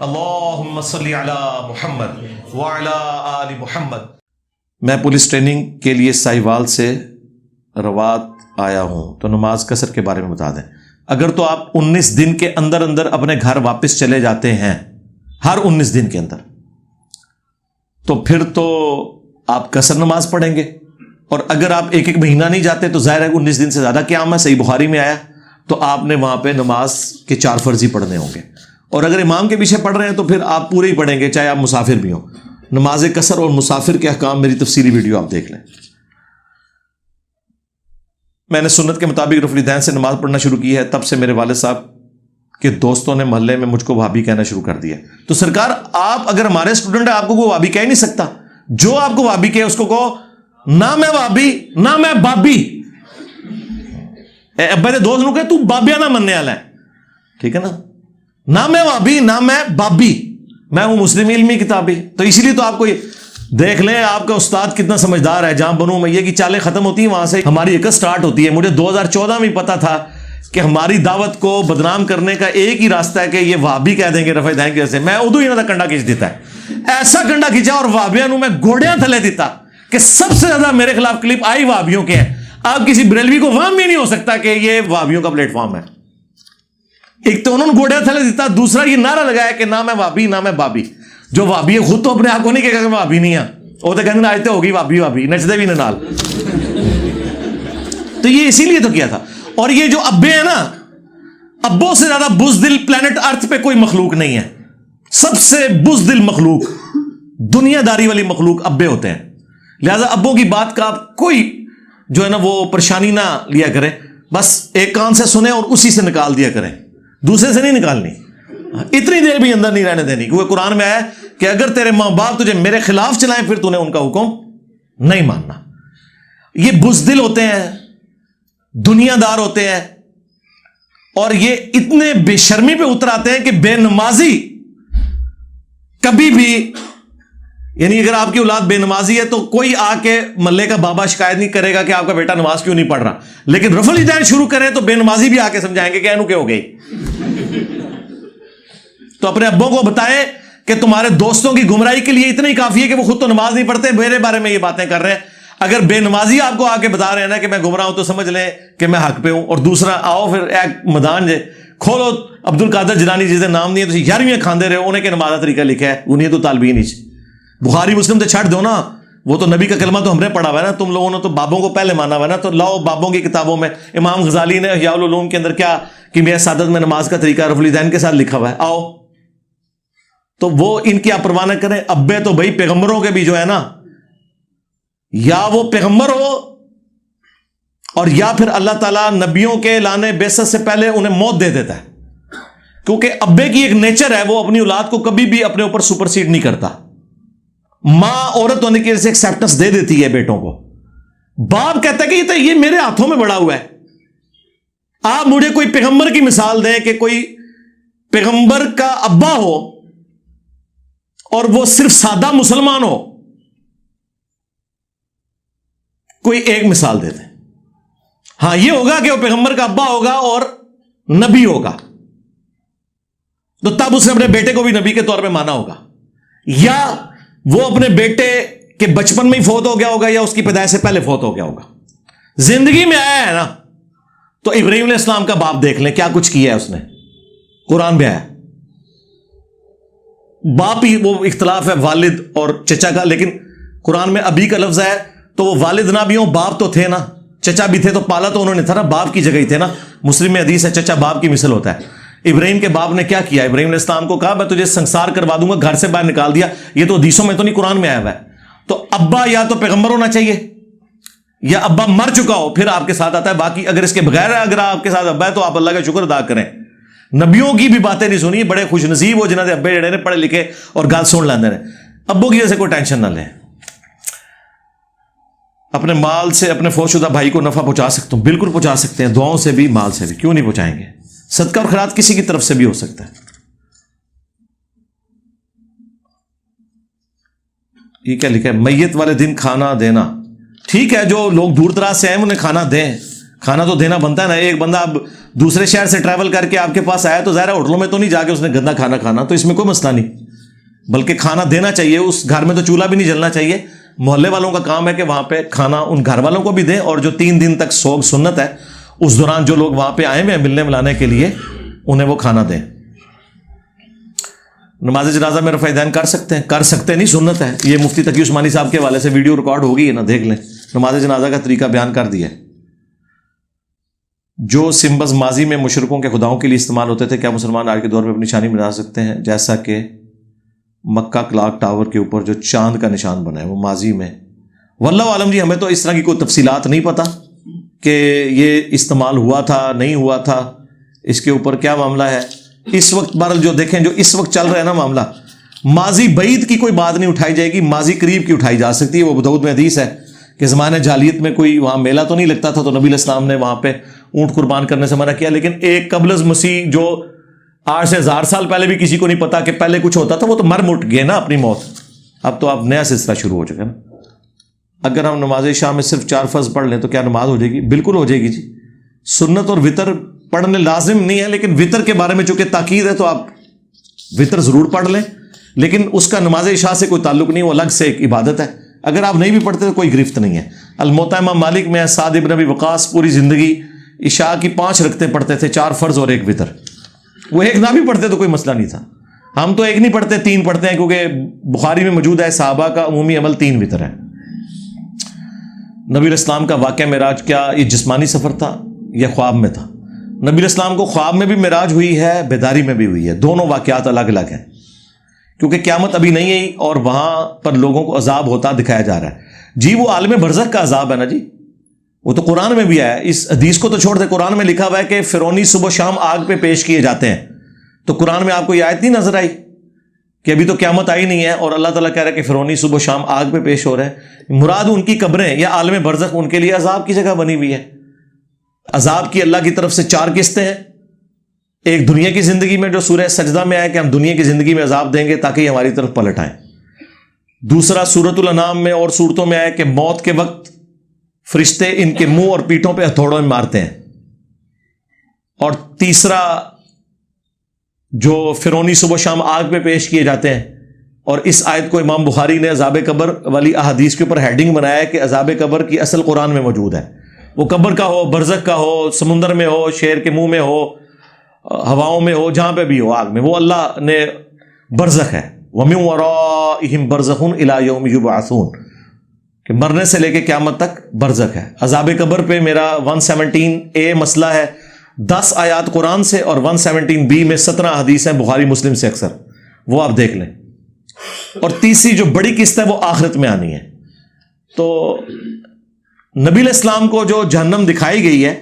اللہم صلی علی محمد وعلی آل محمد۔ میں پولیس ٹریننگ کے لیے ساہیوال سے روات آیا ہوں، تو نماز قصر کے بارے میں بتا دیں۔ اگر تو آپ 19 دن کے اندر اندر اپنے گھر واپس چلے جاتے ہیں، ہر 19 دن کے اندر، تو پھر تو آپ قصر نماز پڑھیں گے۔ اور اگر آپ ایک مہینہ نہیں جاتے تو ظاہر ہے 19 دن سے زیادہ قیام ہے، صحیح بخاری میں آیا، تو آپ نے وہاں پہ نماز کے 4 فرض ہی پڑھنے ہوں گے۔ اور اگر امام کے پیچھے پڑھ رہے ہیں تو پھر آپ پورے ہی پڑھیں گے، چاہے آپ مسافر بھی ہوں۔ نماز قصر اور مسافر کے احکام میری تفصیلی ویڈیو آپ دیکھ لیں۔ میں نے سنت کے مطابق رفع الیدین سے نماز پڑھنا شروع کی ہے، تب سے میرے والد صاحب کے دوستوں نے محلے میں مجھ کو وہابی کہنا شروع کر دیا۔ تو سرکار، آپ اگر ہمارے اسٹوڈنٹ ہیں، آپ کو کوئی وہابی کہہ نہیں سکتا۔ جو آپ کو وہابی کہے اس کو کہو نہ میں وہابی نہ میں بابی۔ ابا نے دوست نو کہ تو بابیا نہ مننے والا ہے، ٹھیک ہے نا؟ نہ میں وہابی نہ میں بابی، میں ہوں مسلم علمی کتابی۔ تو اسی لیے تو آپ کو دیکھ لیں آپ کا استاد کتنا سمجھدار ہے۔ جہاں بنو امیہ کی چالیں ختم ہوتی ہیں وہاں سے ہماری ایک سٹارٹ ہوتی ہے۔ مجھے 2014 میں پتا تھا کہ ہماری دعوت کو بدنام کرنے کا ایک ہی راستہ ہے کہ یہ وہابی کہہ دیں گے رفع الیدین کی وجہ سے۔ میں ادو ہی نہ کنڈا کھینچ دیتا ہے، ایسا کنڈا کھینچا اور وہابیاں نو میں گوڑیاں تھلے دیتا کہ سب سے زیادہ میرے خلاف کلپ آئی وہابیوں کے ہیں۔ آپ کسی بریلوی کو وہم بھی نہیں ہو سکتا کہ یہ وہابیوں کا پلیٹ فارم ہے۔ ایک تو انہوں نے گوڑیاں تھلے دیتا، دوسرا یہ نعرہ لگایا کہ نہ میں وہابی نہ میں بابی۔ جو وہابی ہے خود تو اپنے آپ کو نہیں کہے گا کہ وہابی نہیں ہے، وہ تو کہیں آج تو ہوگی وہابی وہابی، نچدے بھی نال۔ تو یہ اسی لیے تو کیا تھا۔ اور یہ جو ابے ہیں نا، ابوں سے زیادہ بزدل پلانٹ ارتھ پہ کوئی مخلوق نہیں ہے۔ سب سے بزدل مخلوق، دنیا داری والی مخلوق ابے ہوتے ہیں۔ لہذا ابوں کی بات کا آپ کوئی جو ہے نا وہ پریشانی نہ لیا کریں، بس ایک کان سے سنیں اور اسی سے نکال دیا کریں، دوسرے سے نہیں نکالنی، اتنی دیر بھی اندر نہیں رہنے دینی۔ کیونکہ قرآن میں آیا کہ اگر تیرے ماں باپ تجھے میرے خلاف چلائیں پھر تو نے ان کا حکم نہیں ماننا۔ یہ بزدل ہوتے ہیں، دنیا دار ہوتے ہیں، اور یہ اتنے بے شرمی پہ اتر آتے ہیں کہ بے نمازی کبھی بھی، یعنی اگر آپ کی اولاد بے نمازی ہے تو کوئی آ کے محلے کا بابا شکایت نہیں کرے گا کہ آپ کا بیٹا نماز کیوں نہیں پڑھ رہا، لیکن رفع الیدین شروع کریں تو بے نمازی بھی آ کے سمجھائیں گے کہ اینو کیا ہو گئی۔ تو اپنے ابوں کو بتائیں کہ تمہارے دوستوں کی گمراہی کے لیے اتنا ہی کافی ہے کہ وہ خود تو نماز نہیں پڑھتے، میرے بارے میں یہ باتیں کر رہے ہیں۔ اگر بے نمازی آپ کو آ کے بتا رہے ہیں نا کہ میں گمراہ ہوں تو سمجھ لیں کہ میں حق پہ ہوں۔ اور دوسرا، آؤ پھر ایک میدان جے کھولو، عبد القادر جیلانی جس نام نہیں ہے تو 11ویں کھاندے رہے، انہیں کہ نماز کا طریقہ لکھا ہے، انہیں تو طالبین ہی بخاری مسلم تو چھڑ دو نا، وہ تو نبی کا کلمہ تو ہم نے پڑھا ہوا ہے نا، تم لوگوں نے تو بابوں کو پہلے مانا ہوا ہے نا۔ تو لاؤ بابوں کی کتابوں میں، امام غزالی نے احیاء العلوم کے اندر کیا کہ میرے سعادت میں نماز کا طریقہ رفع الیدین کے ساتھ لکھا ہوا ہے، آؤ۔ تو وہ ان کی آپ پرواہ نہ کریں۔ ابے تو بھائی پیغمبروں کے بھی جو ہے نا، یا وہ پیغمبر ہو اور یا پھر اللہ تعالیٰ نبیوں کے لانے بعثت سے پہلے انہیں موت دے دیتا ہے، کیونکہ ابے کی ایک نیچر ہے، وہ اپنی اولاد کو کبھی بھی اپنے اوپر سپرسیڈ نہیں کرتا۔ ماں عورت ہونے کی وجہ سے ایکسیپٹنس دے دیتی ہے بیٹوں کو، باپ کہتا ہے کہ یہ میرے ہاتھوں میں بڑا ہوا ہے۔ آپ مجھے کوئی پیغمبر کی مثال دیں کہ کوئی پیغمبر کا ابا ہو اور وہ صرف سادہ مسلمان ہو، کوئی ایک مثال دے دیں۔ ہاں یہ ہوگا کہ وہ پیغمبر کا ابا ہوگا اور نبی ہوگا، تو تب اس نے اپنے بیٹے کو بھی نبی کے طور پہ مانا ہوگا، یا وہ اپنے بیٹے کے بچپن میں ہی فوت ہو گیا ہوگا یا اس کی پیدائش سے پہلے فوت ہو گیا ہوگا۔ زندگی میں آیا ہے نا، تو ابراہیم علیہ السلام کا باپ دیکھ لیں کیا کچھ کیا ہے اس نے، قرآن میں آیا۔ باپ ہی وہ اختلاف ہے والد اور چچا کا، لیکن قرآن میں ابھی کا لفظ ہے تو وہ والد نہ بھی ہوں، باپ تو تھے نا، چچا بھی تھے، تو پالا تو انہوں نے تھا نا، باپ کی جگہ ہی تھے نا۔ مسلم میں حدیث ہے چچا باپ کی مثل ہوتا ہے۔ ابراہیم کے باپ نے کیا کیا؟ ابراہیم علیہ السلام کو کہا میں تجھے سنسار کروا دوں گا، گھر سے باہر نکال دیا۔ یہ تو حدیثوں میں تو نہیں، قرآن میں آیا ہوا ہے۔ تو ابا یا تو پیغمبر ہونا چاہیے یا ابا مر چکا ہو، پھر آپ کے ساتھ آتا ہے۔ باقی اگر اس کے بغیر اگر آپ کے ساتھ ابا ہے تو آپ اللہ کا شکر ادا کریں۔ نبیوں کی بھی باتیں نہیں سنی، بڑے خوش نصیب ہو جنہوں نے ابے جڑے نے پڑھے لکھے اور گل سن لیندے نے۔ ابو کی وجہ سے کوئی ٹینشن نہ لیں۔ اپنے مال سے اپنے فوت شدہ بھائی کو نفع پہنچا سکتا ہوں، بالکل پہنچا سکتے ہیں، دعاؤں سے بھی مال سے بھی، کیوں نہیں پہنچائیں گے؟ صدقہ اور خیرات کسی کی طرف سے بھی ہو سکتا ہے۔ یہ کیا لکھا ہے؟ میت والے دن کھانا دینا، ٹھیک ہے، جو لوگ دور دراز سے آئے انہیں کھانا دیں، کھانا تو دینا بنتا ہے نا. ایک بندہ اب دوسرے شہر سے ٹریول کر کے آپ کے پاس آیا تو ظاہر ہے ہوٹلوں میں تو نہیں جا کے اس نے گندا کھانا کھانا, تو اس میں کوئی مسئلہ نہیں, بلکہ کھانا دینا چاہیے. اس گھر میں تو چولہا بھی نہیں جلنا چاہیے. محلے والوں کا کام ہے کہ وہاں پہ کھانا ان گھر والوں کو بھی دیں, اور جو 3 دن تک سوگ سنت ہے اس دوران جو لوگ وہاں پہ آئے ہوئے ہیں ملنے ملانے کے لیے انہیں وہ کھانا دیں. نماز جنازہ میں رفع دین کر سکتے نہیں, سنت ہے. یہ مفتی تقی عثمانی صاحب کے حوالے سے ویڈیو ریکارڈ ہو گئی ہے نا, دیکھ لیں. نماز جنازہ کا طریقہ بیان کر دیا ہے. جو سمبلز ماضی میں مشرکوں کے خداؤں کے لیے استعمال ہوتے تھے, کیا مسلمان آج کے دور میں اپنی نشانی بنا سکتے ہیں؟ جیسا کہ مکہ کلاک ٹاور کے اوپر جو چاند کا نشان بنا ہے وہ ماضی میں. واللہ عالم جی, ہمیں تو اس طرح کی کوئی تفصیلات نہیں پتہ کہ یہ استعمال ہوا تھا نہیں ہوا تھا, اس کے اوپر کیا معاملہ ہے. اس وقت بہرحال جو دیکھیں, جو اس وقت چل رہا ہے نا معاملہ, ماضی بعید کی کوئی بات نہیں اٹھائی جائے گی, ماضی قریب کی اٹھائی جا سکتی ہے. وہ ابو داؤد میں حدیث ہے کہ زمانے جاہلیت میں کوئی وہاں میلہ تو نہیں لگتا تھا, تو نبی علیہ السلام نے وہاں پہ اونٹ قربان کرنے سے منع کیا. لیکن ایک قبل از مسیح جو 8 سے 1000 سال پہلے بھی کسی کو نہیں پتا کہ پہلے کچھ ہوتا تھا, وہ تو مر مٹ گئے نا اپنی موت. اب تو اب نیا سلسلہ شروع ہو چکا نا. اگر ہم نماز عشاء میں صرف 4 فرض پڑھ لیں تو کیا نماز ہو جائے گی؟ بالکل ہو جائے گی جی. سنت اور وطر پڑھنے لازم نہیں ہے, لیکن وطر کے بارے میں چونکہ تاکید ہے تو آپ وطر ضرور پڑھ لیں, لیکن اس کا نماز عشاء سے کوئی تعلق نہیں, وہ الگ سے ایک عبادت ہے. اگر آپ نہیں بھی پڑھتے تو کوئی گرفت نہیں ہے. الموطا امام مالک میں سعد ابن ابی وقاص پوری زندگی عشاء کی 5 رکعتیں پڑھتے تھے, 4 فرض اور 1 وطر. وہ 1 نہ بھی پڑھتے تو کوئی مسئلہ نہیں تھا. ہم تو 1 نہیں پڑھتے, 3 پڑھتے ہیں, کیونکہ بخاری میں موجود ہے صحابہ کا عمومی عمل 3 وطر ہے. نبی علیہ السلام کا واقعہ معراج کیا یہ جسمانی سفر تھا یا خواب میں تھا؟ نبی علیہ السلام کو خواب میں بھی معراج ہوئی ہے, بیداری میں بھی ہوئی ہے. دونوں واقعات الگ الگ ہیں, کیونکہ قیامت ابھی نہیں آئی اور وہاں پر لوگوں کو عذاب ہوتا دکھایا جا رہا ہے. جی وہ عالم برزخ کا عذاب ہے نا جی, وہ تو قرآن میں بھی آیا ہے. اس حدیث کو تو چھوڑ دے, قرآن میں لکھا ہوا ہے کہ فرعونی صبح شام آگ پہ پیش کیے جاتے ہیں. تو قرآن میں آپ کو یہ آیت نہیں نظر آئی کہ ابھی تو قیامت آئی نہیں ہے اور اللہ تعالیٰ کہہ رہا ہے کہ فرعونی صبح شام آگ پہ پیش ہو رہے ہیں؟ مراد ان کی قبریں یا عالم برزخ ان کے لیے عذاب کی جگہ بنی ہوئی ہے. عذاب کی اللہ کی طرف سے 4 قسطیں ہیں. ایک دنیا کی زندگی میں جو سورہ سجدہ میں آیا کہ ہم دنیا کی زندگی میں عذاب دیں گے تاکہ یہ ہماری طرف پلٹ آئیں. دوسرا سورۃ الانعام میں اور سورتوں میں آیا کہ موت کے وقت فرشتے ان کے منہ اور پیٹھوں پہ ہتھوڑوں میں مارتے ہیں. اور تیسرا جو فرعونی صبح شام آگ پہ پیش کیے جاتے ہیں. اور اس آیت کو امام بخاری نے عذاب قبر والی احادیث کے اوپر ہیڈنگ بنایا ہے کہ عذاب قبر کی اصل قرآن میں موجود ہے. وہ قبر کا ہو, برزخ کا ہو, سمندر میں ہو, شیر کے منہ میں ہو, ہواؤں میں ہو, جہاں پہ بھی ہو آگ میں, وہ اللہ نے برزخ ہے. وَمِن وَرَائِهِمْ بَرْزَخٌ إِلَىٰ يَوْمِ يُبْعَثُونَ, کہ مرنے سے لے کے قیامت تک برزخ ہے. عذاب قبر پہ میرا 117A مسئلہ ہے, 10 آیات قرآن سے, اور 117B میں 17 حدیث ہیں بخاری مسلم سے اکثر, وہ آپ دیکھ لیں. اور تیسری جو بڑی قسط ہے وہ آخرت میں آنی ہے. تو نبی علیہ السلام کو جو جہنم دکھائی گئی ہے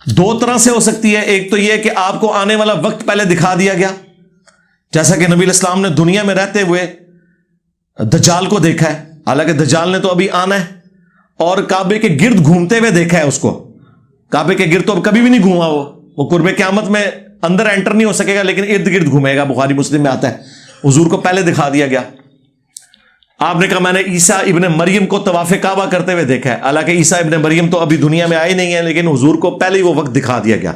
2 طرح سے ہو سکتی ہے. ایک تو یہ کہ آپ کو آنے والا وقت پہلے دکھا دیا گیا, جیسا کہ نبی علیہ السلام نے دنیا میں رہتے ہوئے دجال کو دیکھا ہے, حالانکہ دجال نے تو ابھی آنا ہے, اور کعبے کے گرد گھومتے ہوئے دیکھا ہے اس کو. کعبے کے گرد تو اب کبھی بھی نہیں گھوما, وہ قرب قیامت میں اندر انٹر نہیں ہو سکے گا, لیکن ارد گرد گھومے گا. بخاری مسلم میں آتا ہے. حضور کو پہلے دکھا دیا گیا. آپ نے کہا میں نے عیسیٰ ابن مریم کو طواف کعبہ کرتے ہوئے دیکھا ہے, حالانکہ عیسیٰ ابن مریم تو ابھی دنیا میں آئے نہیں ہیں, لیکن حضور کو پہلے ہی وہ وقت دکھا دیا گیا.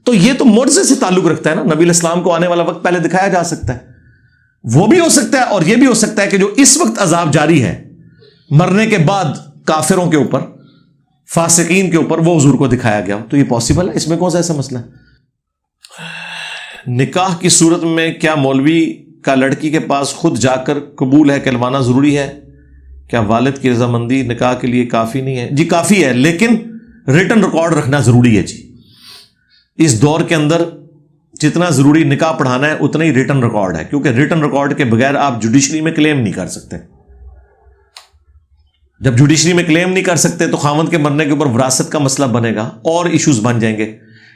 تو یہ تو معجزے سے تعلق رکھتا ہے نا. نبی علیہ السلام کو آنے والا وقت پہلے دکھایا جا سکتا ہے. وہ بھی ہو سکتا ہے, اور یہ بھی ہو سکتا ہے کہ جو اس وقت عذاب جاری ہے مرنے کے بعد کافروں کے اوپر, فاسقین کے اوپر, وہ حضور کو دکھایا گیا. تو یہ پاسبل ہے, اس میں کون سا ایسا مسئلہ ہے؟ نکاح کی صورت میں کیا مولوی کا لڑکی کے پاس خود جا کر قبول ہے کہلوانا ضروری ہے؟ کیا والد کی رضامندی نکاح کے لیے کافی نہیں ہے؟ جی کافی ہے, لیکن ریٹن ریکارڈ رکھنا ضروری ہے. جی اس دور کے اندر جتنا ضروری نکاح پڑھانا ہے اتنا ہی ریٹن ریکارڈ ہے, کیونکہ ریٹن ریکارڈ کے بغیر آپ جوڈیشری میں کلیم نہیں کر سکتے. جب جوڈیشری میں کلیم نہیں کر سکتے تو خاوند کے مرنے کے اوپر وراثت کا مسئلہ بنے گا اور ایشوز بن جائیں گے.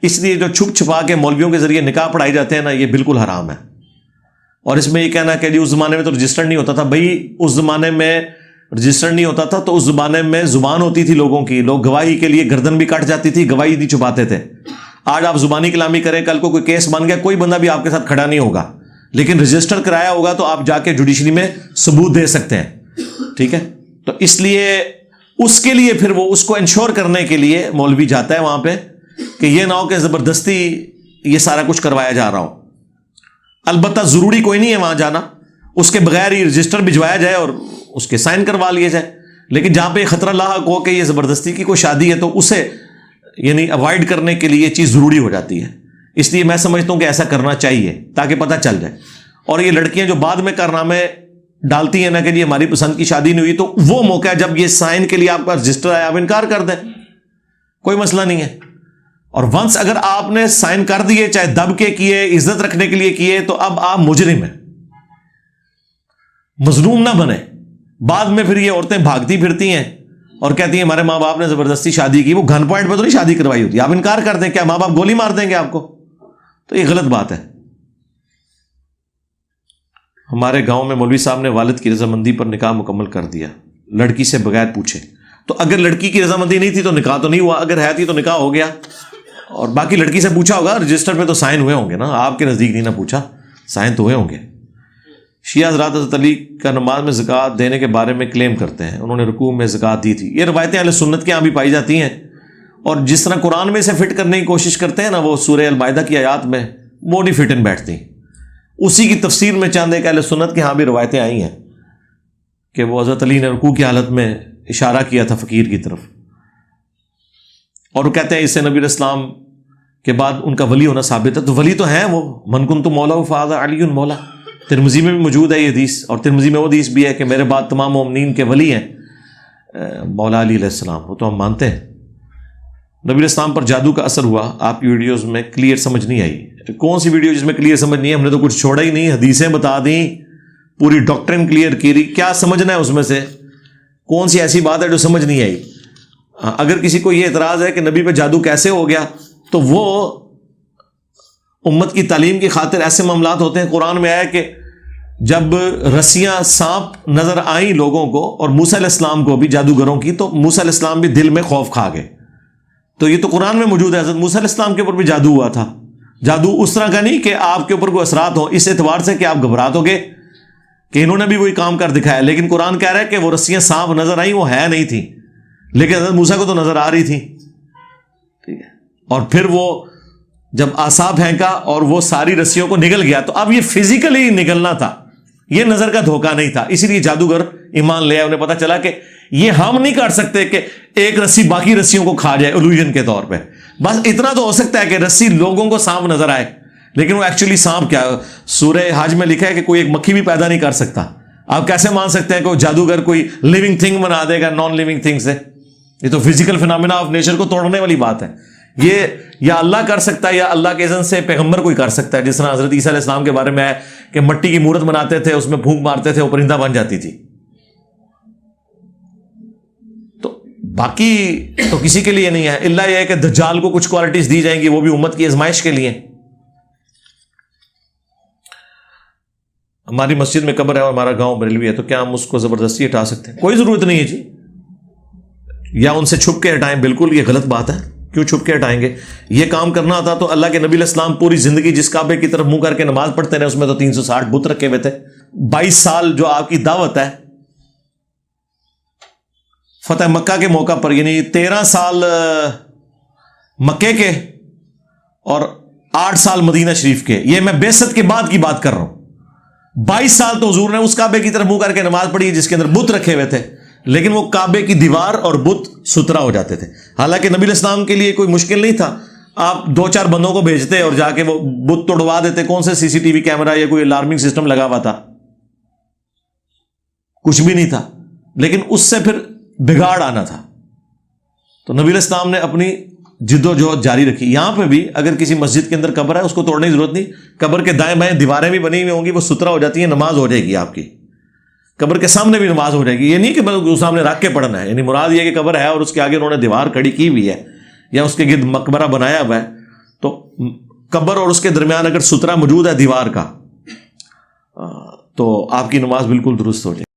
اس لیے جو چھپ چھپا کے مولویوں کے ذریعے نکاح پڑھائی جاتے ہیں نا, یہ بالکل حرام ہے. اور اس میں یہ کہنا کہ جی اس زمانے میں تو رجسٹر نہیں ہوتا تھا, بھائی اس زمانے میں رجسٹر نہیں ہوتا تھا تو اس زمانے میں زبان ہوتی تھی لوگوں کی, لوگ گواہی کے لیے گردن بھی کٹ جاتی تھی, گواہی نہیں چھپاتے تھے. آج آپ زبانی کلامی کریں, کل کو کوئی کیس بن گیا, کوئی بندہ بھی آپ کے ساتھ کھڑا نہیں ہوگا, لیکن رجسٹر کرایا ہوگا تو آپ جا کے جوڈیشری میں ثبوت دے سکتے ہیں. ٹھیک ہے, تو اس لیے اس کے لیے پھر وہ اس کو انشور کرنے کے لیے مولوی جاتا ہے وہاں پہ کہ یہ نہ ہو کہ زبردستی یہ سارا کچھ کروایا جا رہا ہو. البتہ ضروری کوئی نہیں ہے وہاں جانا, اس کے بغیر ہی رجسٹر بھجوایا جائے اور اس کے سائن کروا لیے جائے. لیکن جہاں پہ خطرہ لاحق ہو کہ یہ زبردستی کی کوئی شادی ہے تو اسے یعنی اوائڈ کرنے کے لیے یہ چیز ضروری ہو جاتی ہے. اس لیے میں سمجھتا ہوں کہ ایسا کرنا چاہیے تاکہ پتہ چل جائے. اور یہ لڑکیاں جو بعد میں کارنامے ڈالتی ہیں نا کہ جی ہماری پسند کی شادی نہیں ہوئی, تو وہ موقع ہے جب یہ سائن کے لیے آپ کا رجسٹر آیا, آپ انکار کر دیں, کوئی مسئلہ نہیں ہے. اور ونس اگر آپ نے سائن کر دیے, چاہے دب کے کیے, عزت رکھنے کے لیے کیے, تو اب آپ مجرم ہیں, مظلوم نہ بنے. بعد میں پھر یہ عورتیں بھاگتی پھرتی ہیں اور کہتی ہیں ہمارے ماں باپ نے زبردستی شادی کی. وہ گن پوائنٹ پہ تو نہیں شادی کروائی ہوتی, آپ انکار کر دیں, کیا ماں باپ گولی مار دیں گے آپ کو؟ تو یہ غلط بات ہے. ہمارے گاؤں میں مولوی صاحب نے والد کی رضامندی پر نکاح مکمل کر دیا لڑکی سے بغیر پوچھے. تو اگر لڑکی کی رضامندی نہیں تھی تو نکاح تو نہیں ہوا, اگر ہے تھی تو نکاح ہو گیا. اور باقی لڑکی سے پوچھا ہوگا, رجسٹر پہ تو سائن ہوئے ہوں گے نا, آپ کے نزدیک نہیں نہ پوچھا, سائن تو ہوئے ہوں گے. شیعہ حضرات حضرت علی کا نماز میں زکوٰۃ دینے کے بارے میں کلیم کرتے ہیں, انہوں نے رکوع میں زکوٰۃ دی تھی. یہ روایتیں اہل سنت کے یہاں بھی پائی جاتی ہیں, اور جس طرح قرآن میں اسے فٹ کرنے کی کوشش کرتے ہیں نا, وہ سورہ المائدہ کی آیات میں وہ نہیں فٹ ان بیٹھتی. اسی کی تفسیر میں چاند ایک اہل سنت کے یہاں بھی روایتیں آئی ہیں کہ وہ حضرت علی نے رکوع کی حالت میں اشارہ کیا تھا فقیر کی طرف, اور وہ کہتے ہیں اس سے نبی علیہ السلام کے بعد ان کا ولی ہونا ثابت ہے. تو ولی تو ہیں وہ, من کنت مولا فہذا علی مولا. ترمذی میں بھی موجود ہے یہ حدیث, اور ترمذی میں وہ حدیث بھی ہے کہ میرے بعد تمام مومنین کے ولی ہیں مولا علی علیہ السلام. وہ تو ہم مانتے ہیں. نبی علیہ السلام پر جادو کا اثر ہوا, آپ کی ویڈیوز میں کلیئر سمجھ نہیں آئی. کون سی ویڈیو جس میں کلیئر سمجھ نہیں ہے؟ ہم نے تو کچھ چھوڑا ہی نہیں, حدیثیں بتا دیں, پوری ڈاکٹرن کلیئر کی رہی. کیا سمجھنا ہے اس میں سے؟ کون سی ایسی بات ہے جو سمجھ نہیں آئی؟ اگر کسی کو یہ اعتراض ہے کہ نبی پہ جادو کیسے ہو گیا, تو وہ امت کی تعلیم کی خاطر ایسے معاملات ہوتے ہیں. قرآن میں آیا کہ جب رسیاں سانپ نظر آئیں لوگوں کو اور موسیٰ علیہ السلام کو بھی جادوگروں کی, تو موسیٰ علیہ السلام بھی دل میں خوف کھا گئے. تو یہ تو قرآن میں موجود ہے. حضرت موسیٰ علیہ السلام کے اوپر بھی جادو ہوا تھا. جادو اس طرح کا نہیں کہ آپ کے اوپر کوئی اثرات ہوں اس اعتبار سے کہ آپ گھبرات ہو گے کہ انہوں نے بھی وہی کام کر دکھایا. لیکن قرآن کہہ رہا ہے کہ وہ رسیاں سانپ نظر آئیں, وہ ہے نہیں تھیں, لیکن حضرت موسیٰ کو تو نظر آ رہی تھی. ٹھیک ہے, اور پھر وہ جب عصا پھینکا اور وہ ساری رسیوں کو نگل گیا, تو اب یہ فزیکلی نگلنا تھا, یہ نظر کا دھوکہ نہیں تھا. اسی لیے جادوگر ایمان لے آئے, انہیں پتا چلا کہ یہ ہم نہیں کر سکتے کہ ایک رسی باقی رسیوں کو کھا جائے الوژن کے طور پہ. بس اتنا تو ہو سکتا ہے کہ رسی لوگوں کو سانپ نظر آئے, لیکن وہ ایکچولی سانپ کیا, سورہ حج میں لکھا ہے کہ کوئی ایک مکھی بھی پیدا نہیں کر سکتا. آپ کیسے مان سکتے ہیں کہ جادوگر کوئی لیونگ تھنگ بنا دے گا نان لیونگ تھنگ سے؟ یہ تو فزیکل فینامنا آف نیچر کو توڑنے والی بات ہے. یہ یا اللہ کر سکتا ہے یا اللہ کے اذن سے پیغمبر کوئی کر سکتا ہے. جس طرح حضرت عیسیٰ علیہ السلام کے بارے میں ہے کہ مٹی کی مورت بناتے تھے, اس میں پھونک مارتے تھے, وہ پرندہ بن جاتی تھی. تو باقی تو کسی کے لیے نہیں ہے, اللہ یہ ہے کہ دجال کو کچھ کوالٹیز دی جائیں گی, وہ بھی امت کی آزمائش کے لیے. ہماری مسجد میں قبر ہے اور ہمارا گاؤں بریلوی ہے, تو کیا ہم اس کو زبردستی ہٹا سکتے ہیں؟ کوئی ضرورت نہیں ہے جی. یا ان سے چھپ کے ہٹائیں, بالکل یہ غلط بات ہے. کیوں چھپ کے ہٹائیں گے؟ یہ کام کرنا ہوتا تو اللہ کے نبی علیہ السلام پوری زندگی جس کعبے کی طرف منہ کر کے نماز پڑھتے رہے, اس میں تو 360 بت رکھے ہوئے تھے. 22 سال جو آپ کی دعوت ہے فتح مکہ کے موقع پر, یعنی 13 سال مکے کے اور 8 سال مدینہ شریف کے, یہ میں بعثت کے بعد کی بات کر رہا ہوں. 22 سال تو حضور نے اس کعبے کی طرف منہ کر کے نماز پڑھی جس کے اندر بت رکھے ہوئے تھے, لیکن وہ کعبے کی دیوار اور بت ستھرا ہو جاتے تھے. حالانکہ نبی علیہ السلام کے لیے کوئی مشکل نہیں تھا, آپ 2-4 بندوں کو بھیجتے اور جا کے وہ بت توڑوا دیتے. کون سے CCTV کیمرہ یا کوئی الارمنگ سسٹم لگا ہوا تھا؟ کچھ بھی نہیں تھا. لیکن اس سے پھر بگاڑ آنا تھا, تو نبی علیہ السلام نے اپنی جد و جہد جاری رکھی. یہاں پہ بھی اگر کسی مسجد کے اندر قبر ہے, اس کو توڑنے کی ضرورت نہیں. قبر کے دائیں بائیں دیواریں بھی بنی ہوئی ہوں گی, وہ ستھرا ہو جاتی ہیں, نماز ہو جائے گی آپ کی. قبر کے سامنے بھی نماز ہو جائے گی. یہ نہیں کہ بس سامنے رکھ کے پڑھنا ہے, یعنی مراد یہ کہ قبر ہے اور اس کے آگے انہوں نے دیوار کھڑی کی ہوئی ہے یا اس کے گرد مقبرہ بنایا ہوا ہے, تو قبر اور اس کے درمیان اگر ستھرا موجود ہے دیوار کا, تو آپ کی نماز بالکل درست ہو جائے.